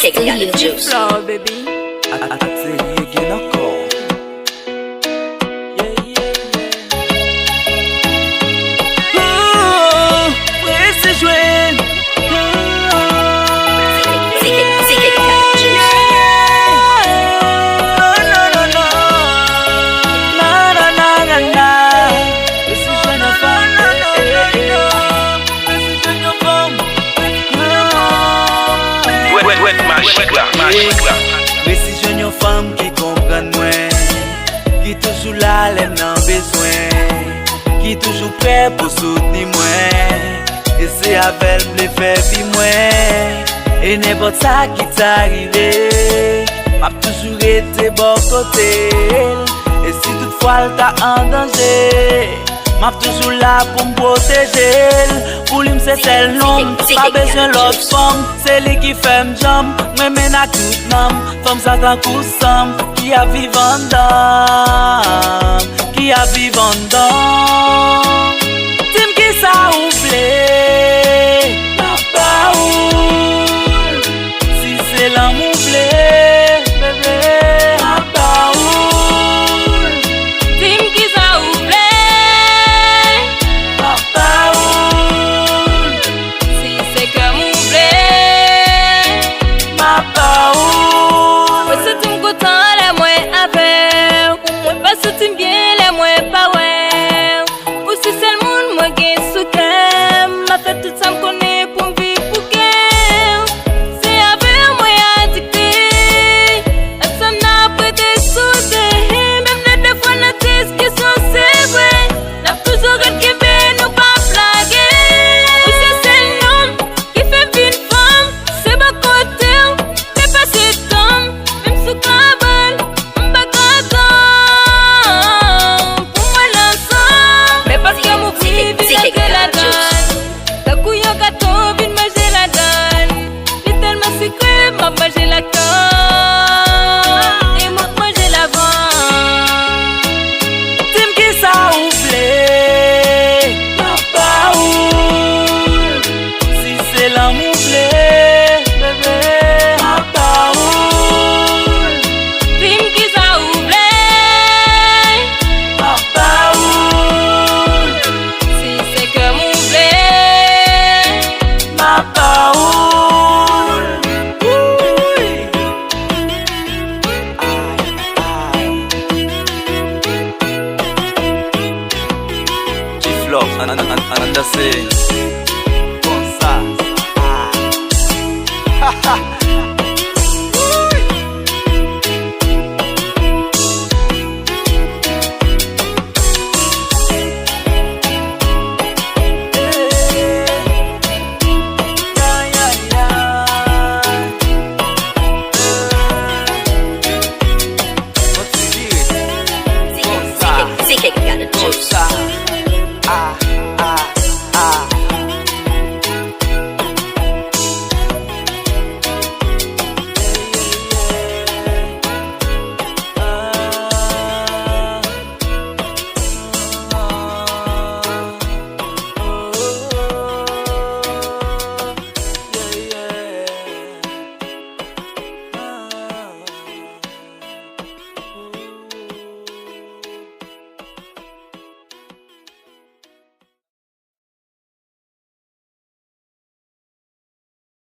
Still got the juice. Flower, baby. I say you again a call. Yeah, yeah, yeah. Oh, where is the joint? Still got the juice. No, no, no. Na, na, na, na, na. This is when I found This is when you found Wet magic là. Mais si je n'ai femme qui comprenne moi, qui toujours là, l'aime dans besoin, qui toujours prêt pour soutenir moi, et c'est avec elle me faire vivre moi, et n'importe ça qui t'arrive, m'a toujours été bon côté, et si toutefois elle t'a en danger, m'a toujours là pour me protéger. Pour lui c'est tel nom, pas besoin l'autre femme. C'est lui qui fait me jump, moi mène à tout nom. Femme ça t'en coussam, qui a vivant dans, qui a vivant dans.